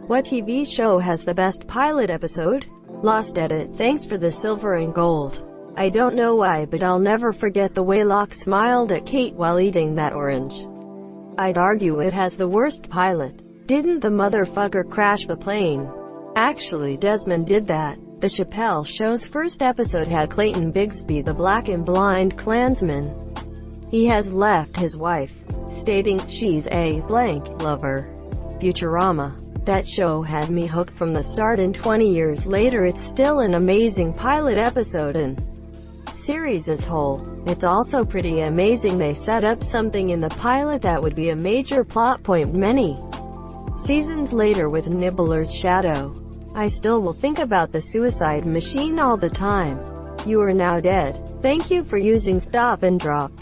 What TV show has the best pilot episode? Lost Edit. Thanks for the silver and gold. I don't know why, but I'll never forget the way Locke smiled at Kate while eating that orange. I'd argue it has the worst pilot. Didn't the motherfucker crash the plane? Actually, Desmond did that. The Chappelle Show's first episode had Clayton Bigsby, the black and blind Klansman. He has left his wife, stating she's a blank lover. Futurama. That show had me hooked from the start, and 20 years later it's still an amazing pilot episode and series as whole. It's also pretty amazing they set up something in the pilot that would be a major plot point many seasons later with Nibbler's Shadow. I still will think about the suicide machine all the time. You are now dead. Thank you for using Stop and Drop,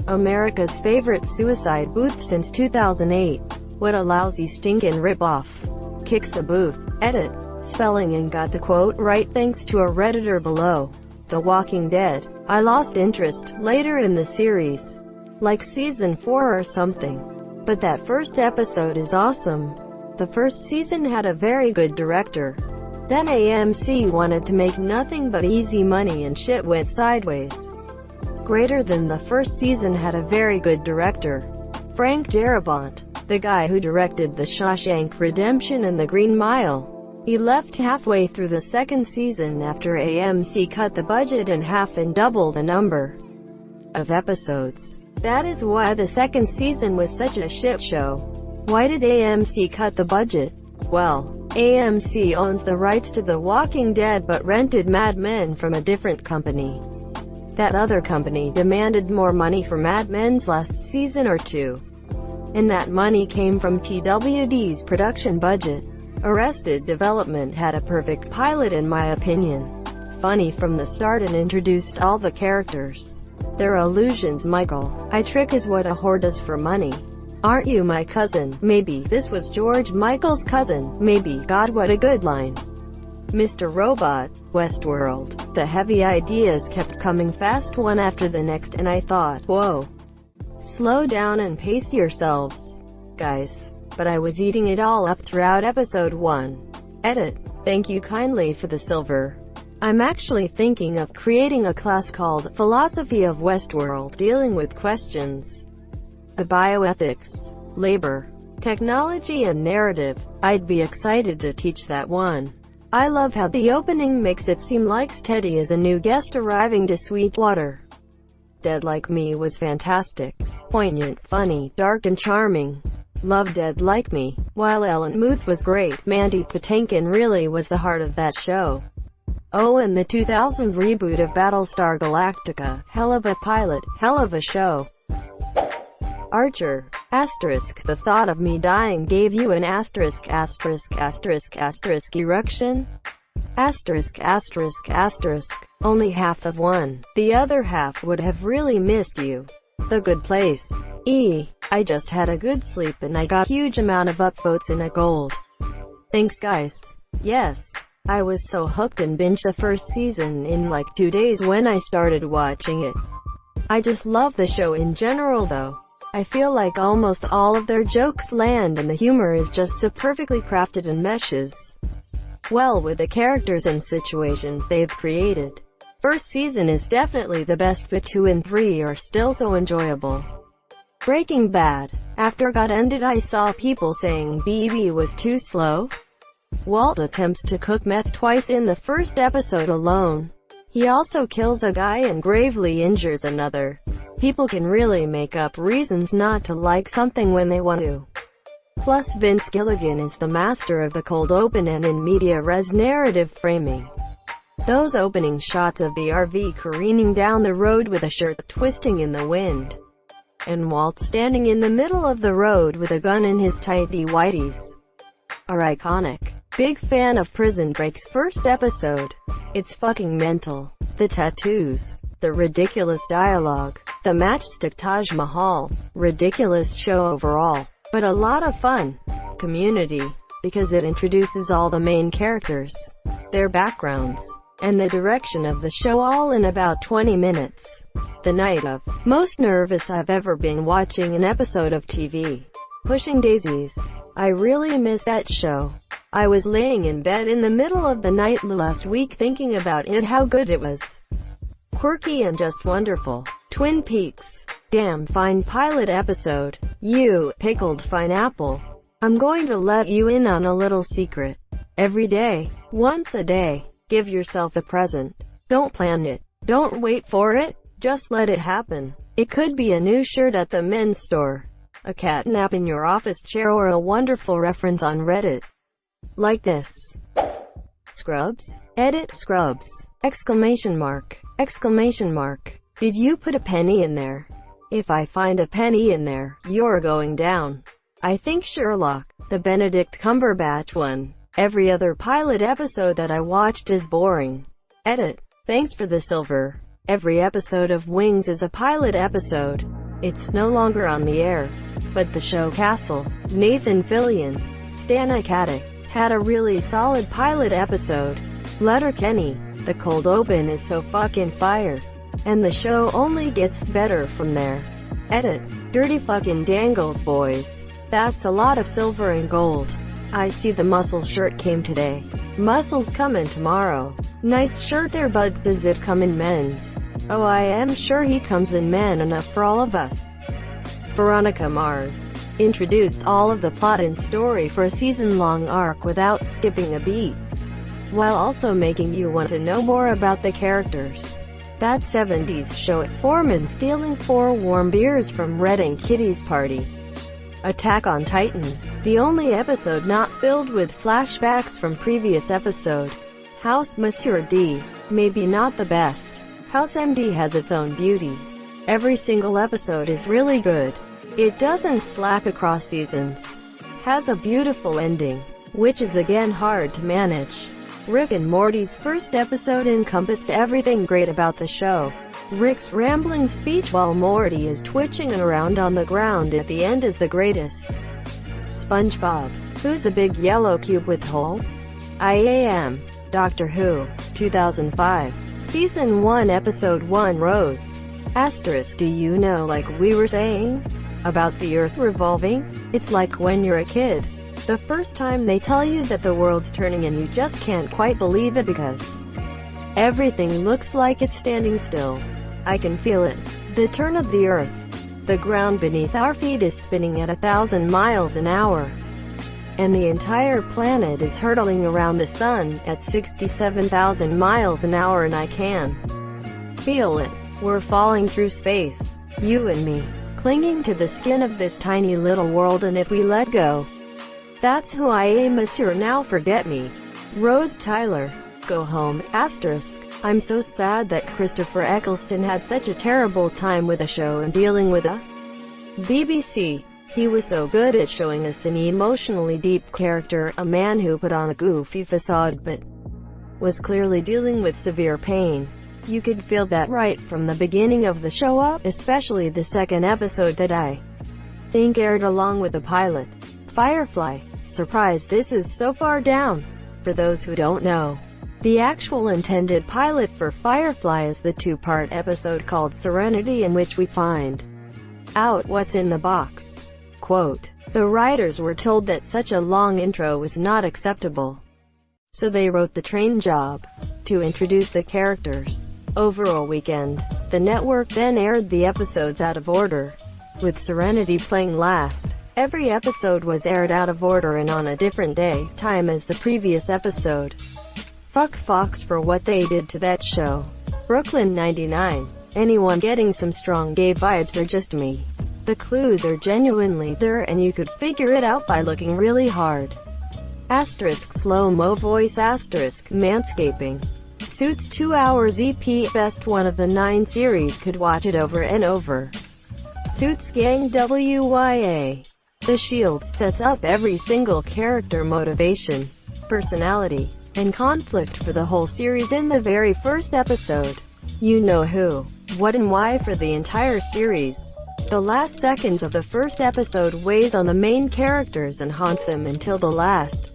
America's favorite suicide booth since 2008. What a lousy stinkin' rip-off. Kicks the booth. Edit. Spelling and got the quote right thanks to a Redditor below. The Walking Dead. I lost interest later in the series, like season 4 or something. But that first episode is awesome. The first season had a very good director. Then AMC wanted to make nothing but easy money and shit went sideways. Greater than the first season had a very good director. Frank Darabont, the guy who directed The Shawshank Redemption and The Green Mile. He left halfway through the second season after AMC cut the budget in half and doubled the number of episodes. That is why the second season was such a shit show. Why did AMC cut the budget? Well, AMC owns the rights to The Walking Dead but rented Mad Men from a different company. That other company demanded more money for Mad Men's last season or two. And that money came from TWD's production budget. Arrested Development had a perfect pilot in my opinion. Funny from the start and introduced all the characters. They're illusions, Michael. I trick is what a whore does for money. Aren't you my cousin? Maybe. This was George Michael's cousin. Maybe. God, what a good line. Mr. Robot. Westworld. The heavy ideas kept coming fast one after the next and I thought, whoa. Slow down and pace yourselves, guys. But I was eating it all up throughout episode 1. Edit. Thank you kindly for the silver. I'm actually thinking of creating a class called Philosophy of Westworld, dealing with questions of bioethics, labor, technology and narrative. I'd be excited to teach that one. I love how the opening makes it seem like Teddy is a new guest arriving to Sweetwater. Dead Like Me was fantastic. Poignant, funny, dark and charming. Love Dead Like Me. While Ellen Muth was great, Mandy Patinkin really was the heart of that show. Oh, and the 2000 reboot of Battlestar Galactica. Hell of a pilot, hell of a show. Archer. Asterisk. The thought of me dying gave you an asterisk erection? Asterisk. Only half of one. The other half would have really missed you. The Good Place. I just had a good sleep and I got huge amount of upvotes and a gold. Thanks guys. Yes. I was so hooked and binged the first season in like 2 days when I started watching it. I just love the show in general though. I feel like almost all of their jokes land and the humor is just so perfectly crafted and meshes well with the characters and situations they've created. First season is definitely the best, but 2 and 3 are still so enjoyable. Breaking Bad. After got ended I saw people saying BB was too slow. Walt attempts to cook meth twice in the first episode alone. He also kills a guy and gravely injures another. People can really make up reasons not to like something when they want to. Plus Vince Gilligan is the master of the cold open and in media res narrative framing. Those opening shots of the RV careening down the road with a shirt twisting in the wind, and Walt standing in the middle of the road with a gun in his tighty whities, are iconic. Big fan of Prison Break's first episode. It's fucking mental. The tattoos. The ridiculous dialogue. The matchstick Taj Mahal. Ridiculous show overall, but a lot of fun. Community. Because it introduces all the main characters, their backgrounds, and the direction of the show all in about 20 minutes. The night of most nervous I've ever been watching an episode of TV. Pushing Daisies. I really miss that show. I was laying in bed in the middle of the night last week thinking about it, how good it was. Quirky and just wonderful. Twin Peaks. Damn fine pilot episode. You, pickled pineapple. I'm going to let you in on a little secret. Every day, once a day, give yourself a present. Don't plan it. Don't wait for it. Just let it happen. It could be a new shirt at the men's store, a cat nap in your office chair, or a wonderful reference on Reddit. Like this. Scrubs? Edit Scrubs. Exclamation mark. Exclamation mark. Did you put a penny in there? If I find a penny in there, you're going down. I think Sherlock, the Benedict Cumberbatch one. Every other pilot episode that I watched is boring. Edit. Thanks for the silver. Every episode of Wings is a pilot episode. It's no longer on the air. But the show Castle, Nathan Fillion, Stana Katic, had a really solid pilot episode. Letterkenny, the cold open is so fucking fire. And the show only gets better from there. Edit. Dirty fucking dangles, boys. That's a lot of silver and gold. I see the muscle shirt came today. Muscles coming tomorrow. Nice shirt there, bud. Does it come in men's? Oh, I am sure he comes in men enough for all of us. Veronica Mars introduced all of the plot and story for a season-long arc without skipping a beat, while also making you want to know more about the characters. That 70s show with Foreman stealing 4 warm beers from Red and Kitty's party. Attack on Titan, the only episode not filled with flashbacks from previous episode. House Monsieur D, maybe not the best. House MD has its own beauty. Every single episode is really good. It doesn't slack across seasons. Has a beautiful ending, which is again hard to manage. Rick and Morty's first episode encompassed everything great about the show. Rick's rambling speech while Morty is twitching around on the ground at the end is the greatest. SpongeBob, who's a big yellow cube with holes? I am. Doctor Who, 2005. Season 1 Episode 1 Rose. Asterisk. Do you know, like we were saying about the Earth revolving? It's like when you're a kid. The first time they tell you that the world's turning and you just can't quite believe it because everything looks like it's standing still. I can feel it. The turn of the Earth. The ground beneath our feet is spinning at 1,000 miles an hour. And the entire planet is hurtling around the sun at 67,000 miles an hour, and I can feel it. We're falling through space. You and me. Clinging to the skin of this tiny little world, and if we let go, that's who I am, Monsieur. Now forget me. Rose Tyler. Go home. Asterisk. I'm so sad that Christopher Eccleston had such a terrible time with the show and dealing with a BBC. He was so good at showing us an emotionally deep character, a man who put on a goofy facade but was clearly dealing with severe pain. You could feel that right from the beginning of the show up, especially the second episode that I think aired along with the pilot. Firefly. Surprise, this is so far down. For those who don't know, the actual intended pilot for Firefly is the 2-part episode called Serenity, in which we find out what's in the box. Quote, the writers were told that such a long intro was not acceptable, so they wrote the train job to introduce the characters. Over a weekend, the network then aired the episodes out of order, with Serenity playing last. Every episode was aired out of order and on a different day, time as the previous episode. Fuck Fox for what they did to that show. Brooklyn 99. Anyone getting some strong gay vibes or just me? The clues are genuinely there and you could figure it out by looking really hard. Asterisk slow-mo voice asterisk manscaping. Suits 2 hours EP best one of the 9 series, could watch it over and over. Suits Gang WYA. The Shield sets up every single character motivation, personality, and conflict for the whole series in the very first episode. You know who, what and why for the entire series. The last seconds of the first episode weighs on the main characters and haunts them until the last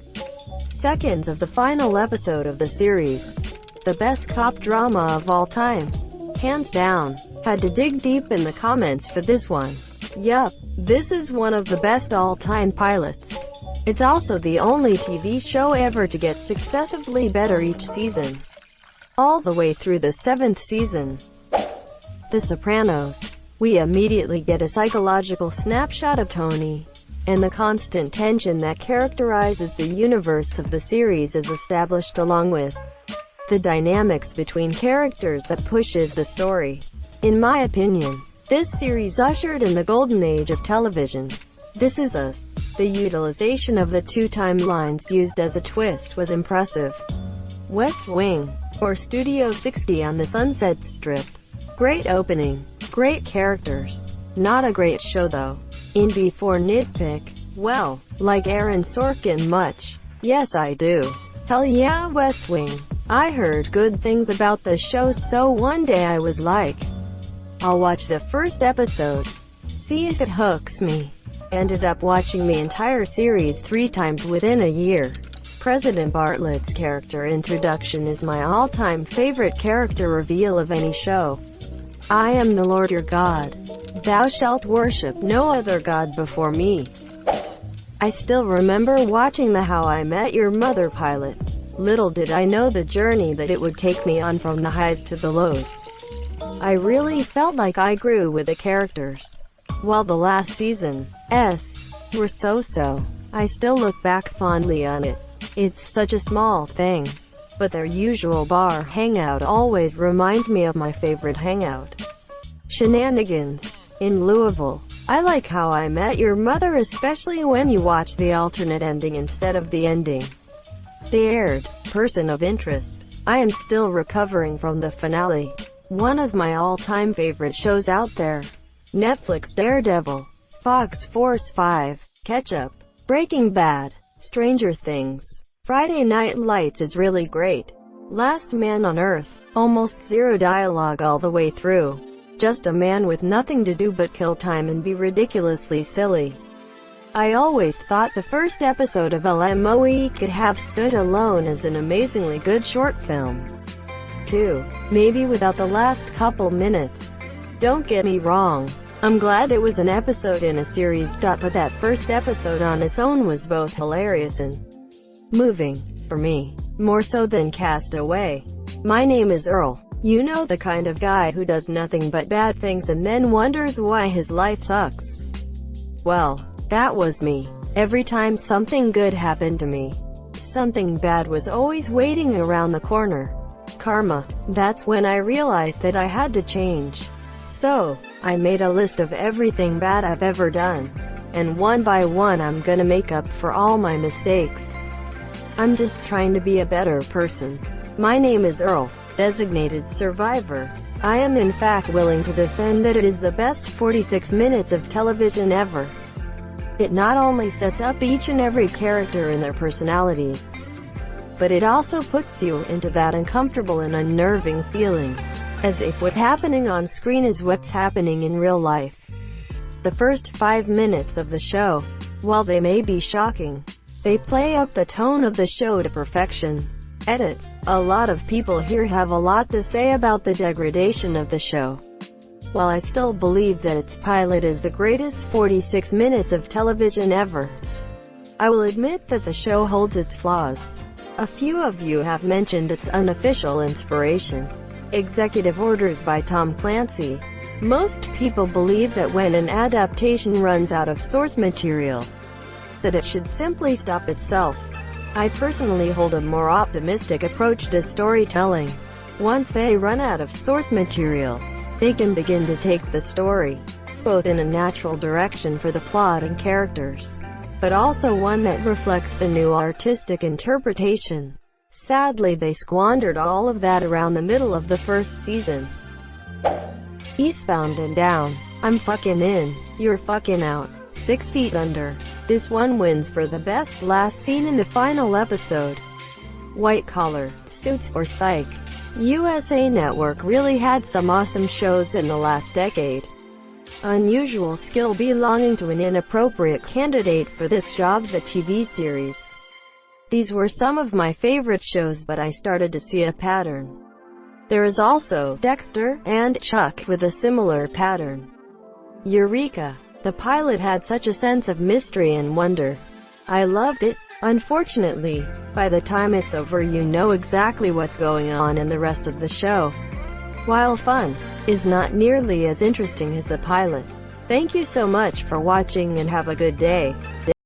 seconds of the final episode of the series. The best cop drama of all time. Hands down. Had to dig deep in the comments for this one. Yup, this is one of the best all-time pilots. It's also the only TV show ever to get successively better each season, all the way through the 7th season. The Sopranos. We immediately get a psychological snapshot of Tony, and the constant tension that characterizes the universe of the series is established along with the dynamics between characters that pushes the story. In my opinion, this series ushered in the golden age of television. This Is Us. The utilization of the two timelines used as a twist was impressive. West Wing, or Studio 60 on the Sunset Strip. Great opening. Great characters. Not a great show though. In before nitpick. Well, like Aaron Sorkin much. Yes I do. Hell yeah, West Wing. I heard good things about the show, so one day I was like, I'll watch the first episode. See if it hooks me. Ended up watching the entire series 3 times within a year. President Bartlett's character introduction is my all-time favorite character reveal of any show. I am the Lord your God. Thou shalt worship no other God before me. I still remember watching the How I Met Your Mother pilot. Little did I know the journey that it would take me on from the highs to the lows. I really felt like I grew with the characters. While the last season's were so-so, I still look back fondly on it. It's such a small thing, but their usual bar hangout always reminds me of my favorite hangout. Shenanigans. In Louisville. I like How I Met Your Mother, especially when you watch the alternate ending instead of the ending they aired. Person of interest. I am still recovering from the finale. One of my all-time favorite shows out there. Netflix Daredevil. Fox Force 5. Ketchup. Breaking Bad. Stranger Things. Friday Night Lights is really great. Last Man on Earth. Almost zero dialogue all the way through. Just a man with nothing to do but kill time and be ridiculously silly. I always thought the first episode of LMOE could have stood alone as an amazingly good short film, too. Maybe without the last couple minutes. Don't get me wrong. I'm glad it was an episode in a series, but that first episode on its own was both hilarious and moving, for me, more so than Cast Away. My name is Earl. You know, the kind of guy who does nothing but bad things and then wonders why his life sucks. Well, that was me. Every time something good happened to me, something bad was always waiting around the corner. Karma. That's when I realized that I had to change. So, I made a list of everything bad I've ever done. And one by one I'm gonna make up for all my mistakes. I'm just trying to be a better person. My name is Earl. Designated survivor. I am in fact willing to defend that it is the best 46 minutes of television ever. It not only sets up each and every character and their personalities, but it also puts you into that uncomfortable and unnerving feeling, as if what's happening on screen is what's happening in real life. The first 5 minutes of the show, while they may be shocking, they play up the tone of the show to perfection. Edit. A lot of people here have a lot to say about the degradation of the show. While I still believe that its pilot is the greatest 46 minutes of television ever, I will admit that the show holds its flaws. A few of you have mentioned its unofficial inspiration. Executive orders by Tom Clancy. Most people believe that when an adaptation runs out of source material, that it should simply stop itself. I personally hold a more optimistic approach to storytelling. Once they run out of source material, they can begin to take the story, both in a natural direction for the plot and characters, but also one that reflects the new artistic interpretation. Sadly, they squandered all of that around the middle of the first season. Eastbound and Down. I'm fucking in. You're fucking out. 6 Feet Under. This one wins for the best last scene in the final episode. White Collar, Suits, or Psych. USA Network really had some awesome shows in the last decade. Unusual skill belonging to an inappropriate candidate for this job, the TV series. These were some of my favorite shows, but I started to see a pattern. There is also Dexter and Chuck with a similar pattern. Eureka! The pilot had such a sense of mystery and wonder. I loved it. Unfortunately, by the time it's over you know exactly what's going on in the rest of the show. While fun is not nearly as interesting as the pilot. Thank you so much for watching and have a good day.